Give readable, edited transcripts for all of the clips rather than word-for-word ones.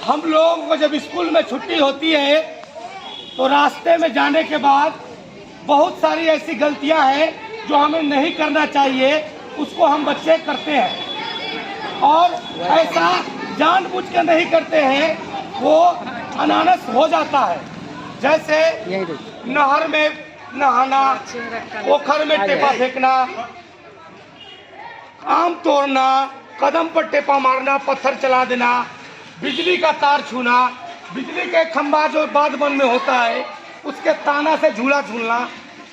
हम लोगों को जब स्कूल में छुट्टी होती है तो रास्ते में जाने के बाद बहुत सारी ऐसी गलतियां हैं जो हमें नहीं करना चाहिए, उसको हम बच्चे करते हैं और ऐसा जानबूझ कर नहीं करते हैं, वो अनानस हो जाता है। जैसे नहर में नहाना, पोखर में टेपा फेंकना, आम तोड़ना, कदम पर टेपा मारना, पत्थर चला देना, बिजली का तार छूना, बिजली के खंभा जो बाध वन में होता है उसके ताना से झूला झूलना,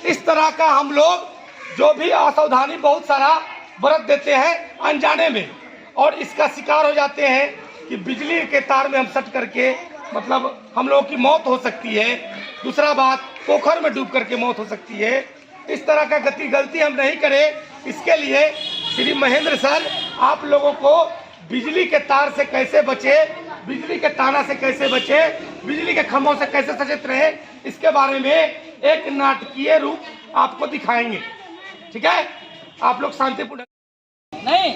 इस तरह का हम लोग जो भी असावधानी बहुत सारा बरत देते हैं अनजाने में, और इसका शिकार हो जाते हैं कि बिजली के तार में हम सट करके मतलब हम लोगों की मौत हो सकती है। दूसरा बात, पोखर में डूब करके मौत हो सकती है। इस तरह का गलती हम नहीं करें, इसके लिए श्री महेंद्र सर आप लोगों को बिजली के तार से कैसे बचे, बिजली के ताना से कैसे बचे, बिजली के खंभों से कैसे सचेत रहे, इसके बारे में एक नाटकीय रूप आपको दिखाएंगे। ठीक है, आप लोग शांतिपूर्ण नहीं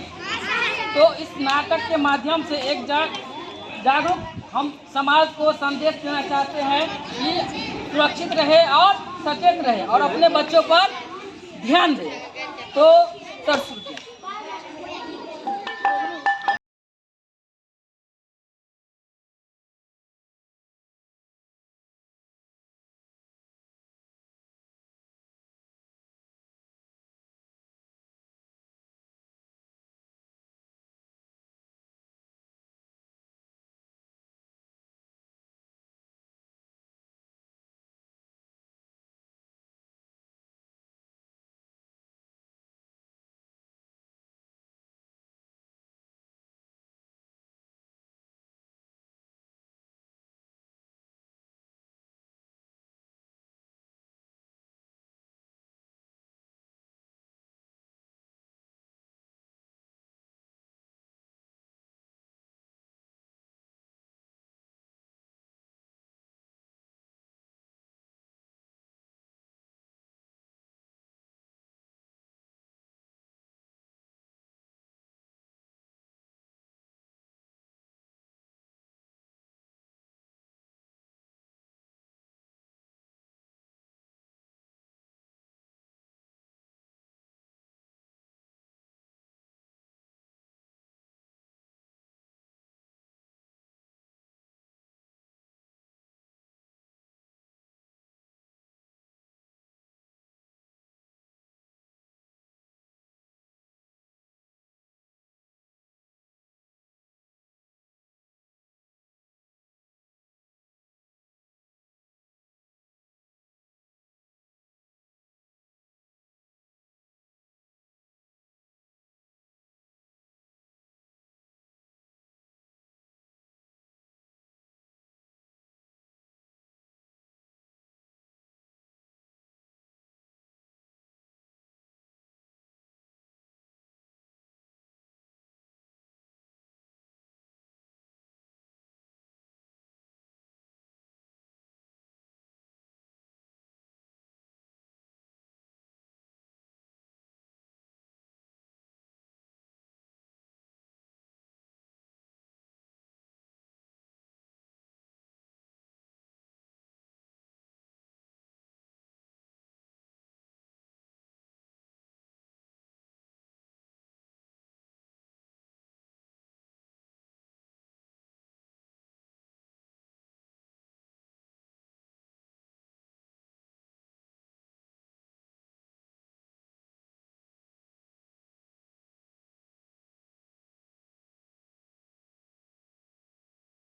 तो इस नाटक के माध्यम से एक जागरूक हम समाज को संदेश देना चाहते हैं कि सुरक्षित रहे और सचेत रहे और अपने बच्चों पर ध्यान दे। तो सर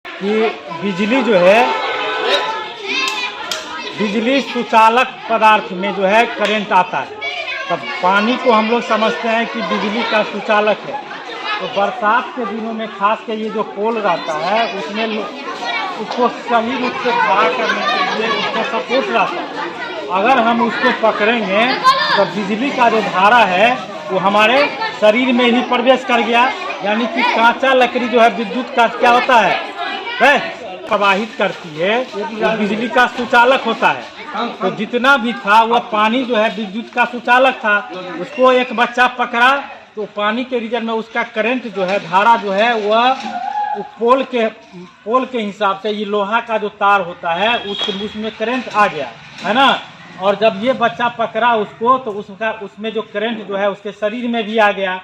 कि बिजली जो है, बिजली सुचालक पदार्थ में जो है करंट आता है, तब पानी को हम लोग समझते हैं कि बिजली का सुचालक है। तो बरसात के दिनों में खास कर ये जो पोल रहता है उसमें उसको सही रूप से खड़ा करने के लिए उसको सपोर्ट रहता है। अगर हम उसको पकड़ेंगे तो बिजली का जो धारा है वो हमारे शरीर में ही प्रवेश कर गया, यानी कि कांचा लकड़ी जो है विद्युत का क्या होता है प्रवाहित करती है, वो बिजली का सुचालक होता है। तो जितना भी था वह पानी जो है विद्युत का सुचालक था, उसको एक बच्चा पकड़ा तो पानी के रीजन में उसका करंट जो है, धारा जो है वह पोल के हिसाब से ये लोहा का जो तार होता है उसमें करंट आ गया है ना। और जब ये बच्चा पकड़ा उसको तो उसमें जो करंट जो है उसके शरीर में भी आ गया।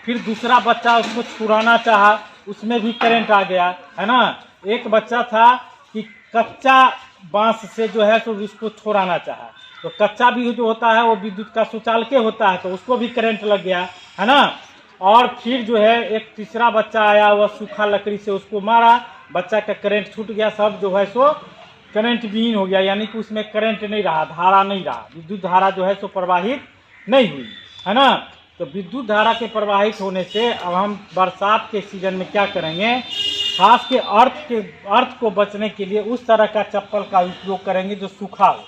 फिर दूसरा बच्चा उसको छुड़ाना चाहा, उसमें भी करंट आ गया है ना। एक बच्चा था कि कच्चा बांस से जो है तो उसको छुड़ाना चाहा, तो कच्चा भी जो होता है वो विद्युत का सुचालक होता है, तो उसको भी करंट लग गया है ना। और फिर जो है एक तीसरा बच्चा आया, वह सूखा लकड़ी से उसको मारा, बच्चा का करंट छूट गया, सब जो है सो करंट विहीन हो गया, यानी कि उसमें करंट नहीं रहा, धारा नहीं रहा, विद्युत धारा जो है सो प्रवाहित नहीं हुई है ना। तो विद्युत धारा के प्रवाहित होने से अब हम बरसात के सीजन में क्या करेंगे, खास के अर्थ को बचने के लिए उस तरह का चप्पल का उपयोग करेंगे जो सूखा हो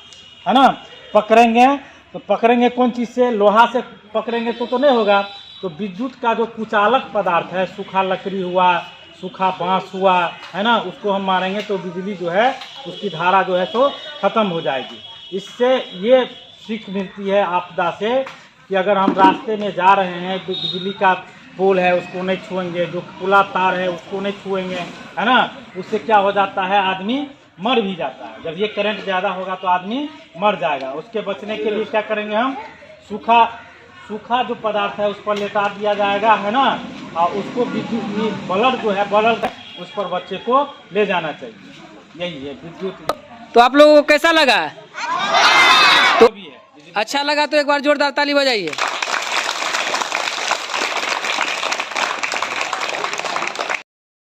है ना। पकड़ेंगे तो पकड़ेंगे कौन चीज़ से, लोहा से पकड़ेंगे तो नहीं होगा, तो विद्युत का जो कुचालक पदार्थ है, सूखा लकड़ी हुआ, सूखा बांस हुआ है ना, उसको हम मारेंगे तो बिजली जो है उसकी धारा जो है तो खत्म हो जाएगी। इससे ये सीख मिलती है आपदा से कि अगर हम रास्ते में जा रहे हैं तो बिजली का पोल है उसको नहीं छुएंगे, जो खुला तार है उसको नहीं छुएंगे है ना। उससे क्या हो जाता है, आदमी मर भी जाता है। जब ये करंट ज़्यादा होगा तो आदमी मर जाएगा। उसके बचने के लिए क्या करेंगे, हम सूखा जो पदार्थ है उस पर लेटा दिया जाएगा है ना, और उसको विद्युत बल्ब जो है बल्ब उस पर बच्चे को ले जाना चाहिए। यही है विद्युत। तो आप लोगों को कैसा लगा? तो भी है अच्छा लगा तो एक बार जोरदार ताली बजाइए।